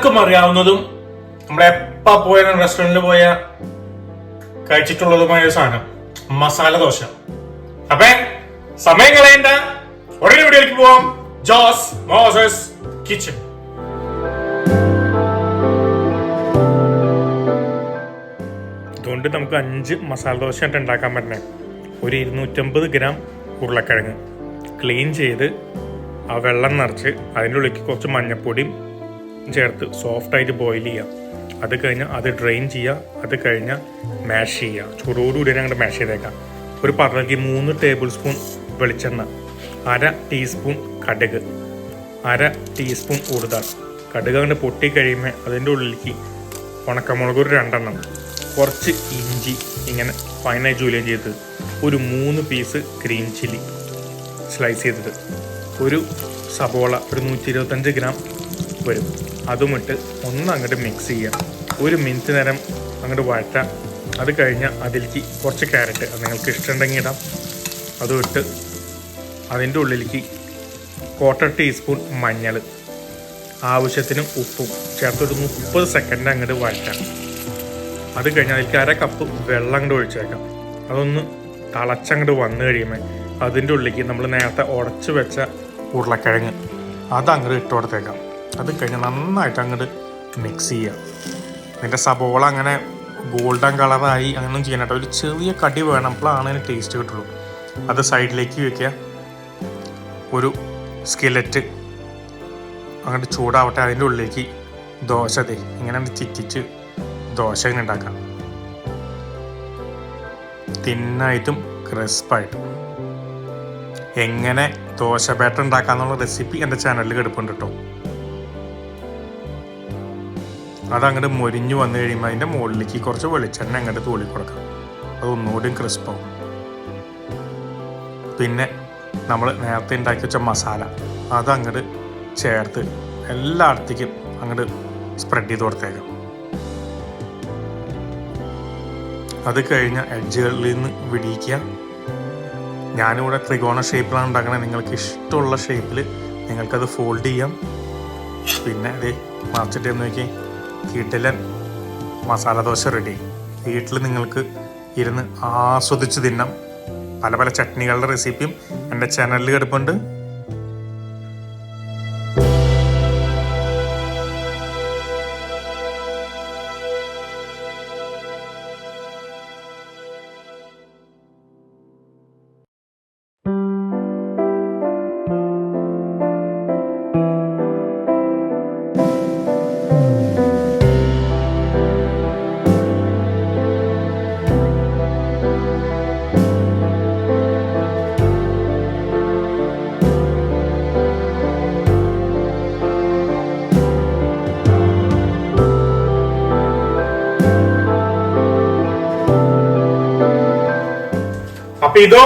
എല്ലാവർക്കും അറിയാവുന്നതും നമ്മുടെ എപ്പ പോയ റെസ്റ്റോറന്റിൽ പോയ കഴിച്ചിട്ടുള്ളതുമായ ഒരു സാധനം മസാല ദോശ. അപ്പൊ സമയം കളയണ്ട, ഉടനെ വീഡിയോയിലേക്ക് പോവാം. ജോസ് മോസസ് കിച്ചൺ. അതുകൊണ്ട് നമുക്ക് 5 മസാല ദോശ ആയിട്ട് ഉണ്ടാക്കാൻ പറ്റണേ. ഒരു 250 ഗ്രാം ഉരുളക്കിഴങ്ങ് ക്ലീൻ ചെയ്ത് ആ വെള്ളം നിറച്ച് അതിൻ്റെ ഉള്ളിലേക്ക് കുറച്ച് മഞ്ഞപ്പൊടിയും ചേർത്ത് സോഫ്റ്റായിട്ട് ബോയിൽ ചെയ്യുക. അത് കഴിഞ്ഞ് അത് ഡ്രെയിൻ ചെയ്യുക. അത് കഴിഞ്ഞ് മാഷ് ചെയ്യുക. ചൂടോടുകൂടി അങ്ങോട്ട് മാഷ് ചെയ്തേക്കാം. ഒരു പാത്രത്തിലേക്ക് 3 ടേബിൾ സ്പൂൺ വെളിച്ചെണ്ണ, 1/2 ടീസ്പൂൺ കടുക്, 1/2 ടീസ്പൂൺ ഉഴുത. കടുക് അങ്ങോട്ട് പൊട്ടി കഴിയുമ്പോൾ അതിൻ്റെ ഉള്ളിലേക്ക് ഉണക്കമുളക് ഒരു 2 എണ്ണം, കുറച്ച് ഇഞ്ചി ഇങ്ങനെ ഫൈനായി ജൂലിയം ചെയ്തത്, ഒരു 3 പീസ് ഗ്രീൻ ചില്ലി സ്ലൈസ് ചെയ്തത്, ഒരു സബോള ഒരു 125 ഗ്രാം വരും, അതുമിട്ട് ഒന്ന് അങ്ങോട്ട് മിക്സ് ചെയ്യുക. 1 മിനിറ്റ് നേരം അങ്ങോട്ട് വഴറ്റാം. അത് കഴിഞ്ഞാൽ അതിലേക്ക് കുറച്ച് ക്യാരറ്റ്, അത് നിങ്ങൾക്ക് ഇഷ്ടമുണ്ടെങ്കിൽ ഇടാം, അതും ഇട്ട് അതിൻ്റെ ഉള്ളിലേക്ക് 1/4 ടീസ്പൂൺ മഞ്ഞൾ, ആവശ്യത്തിന് ഉപ്പും ചേർത്തൊരു 30 സെക്കൻഡ് അങ്ങോട്ട് വഴറ്റാം. അത് കഴിഞ്ഞാൽ അതിലേക്ക് 1/2 കപ്പ് വെള്ളം അങ്ങോട്ട് ഒഴിച്ചേക്കാം. അതൊന്ന് തിളച്ചങ്ങോട്ട് വന്നു കഴിയുമ്പോൾ അതിൻ്റെ ഉള്ളിലേക്ക് നമ്മൾ നേരത്തെ ഉടച്ച് വെച്ച ഉരുളക്കിഴങ്ങ് അതങ്ങോട്ട് ഇട്ട് കൊടുത്തേക്കാം. അത് കഴിഞ്ഞ് നന്നായിട്ട് അങ്ങോട്ട് മിക്സ് ചെയ്യുക. ഇതിൻ്റെ സബോള അങ്ങനെ ഗോൾഡൻ കളറായി അങ്ങനെയൊന്നും ചെയ്യണം കേട്ടോ. ഒരു ചെറിയ കടി വേണം, അപ്പോഴാണ് അതിന് ടേസ്റ്റ് കിട്ടുള്ളൂ. അത് സൈഡിലേക്ക് വയ്ക്കുക. ഒരു സ്കിലറ്റ് അങ്ങോട്ട് ചൂടാവട്ടെ. അതിൻ്റെ ഉള്ളിലേക്ക് ദോശ ഇങ്ങനെ ചിറ്റിച്ച് ദോശ ഇങ്ങനെ ഉണ്ടാക്കാം. തിന്നായിട്ടും ക്രിസ്പായിട്ടും. എങ്ങനെ ദോശ ബാറ്റർ ഉണ്ടാക്കാന്നുള്ള റെസിപ്പി എൻ്റെ ചാനലിൽ കിടപ്പുണ്ട് കേട്ടോ. അതങ്ങോട്ട് മൊരിഞ്ഞു വന്നു കഴിയുമ്പോൾ അതിൻ്റെ മുകളിലേക്ക് കുറച്ച് വെളിച്ചെണ്ണ അങ്ങോട്ട് തൂളി കൊടുക്കാം. അതൊന്നുകൂടിയും ക്രിസ്പാവും. പിന്നെ നമ്മൾ നേരത്തെ ഉണ്ടാക്കി വെച്ച മസാല അതങ്ങോട്ട് ചേർത്ത് എല്ലായിടത്തേക്കും അങ്ങോട്ട് സ്പ്രെഡ് ചെയ്ത് കൊടുത്തേക്കാം. അത് കഴിഞ്ഞ എഡ്ജുകളിൽ നിന്ന് വിടിയിക്കുക. ഞാനിവിടെ ത്രികോണ ഷേപ്പിലാണ് ഉണ്ടാക്കണത്. നിങ്ങൾക്ക് ഇഷ്ടമുള്ള ഷേപ്പിൽ നിങ്ങൾക്കത് ഫോൾഡ് ചെയ്യാം. പിന്നെ അത് മറിച്ചിട്ട് നോക്കി കിടിലൻ മസാല ദോശ റെഡി. വീട്ടിൽ നിങ്ങൾക്ക് ഇരുന്ന് ആസ്വദിച്ച് തിന്നാം. പല പല ചട്നികളുടെ റെസിപ്പിയും എൻ്റെ ചാനലിൽ കിടപ്പുണ്ട്. അപ്പൊ ഇതോ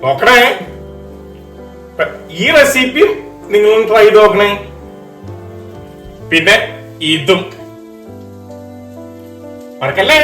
നോക്കണേ, ഈ റെസിപ്പിയും നിങ്ങളൊന്ന് ട്രൈ ചെയ്ത് നോക്കണേ. പിന്നെ ഇതും മറക്കല്ലേ.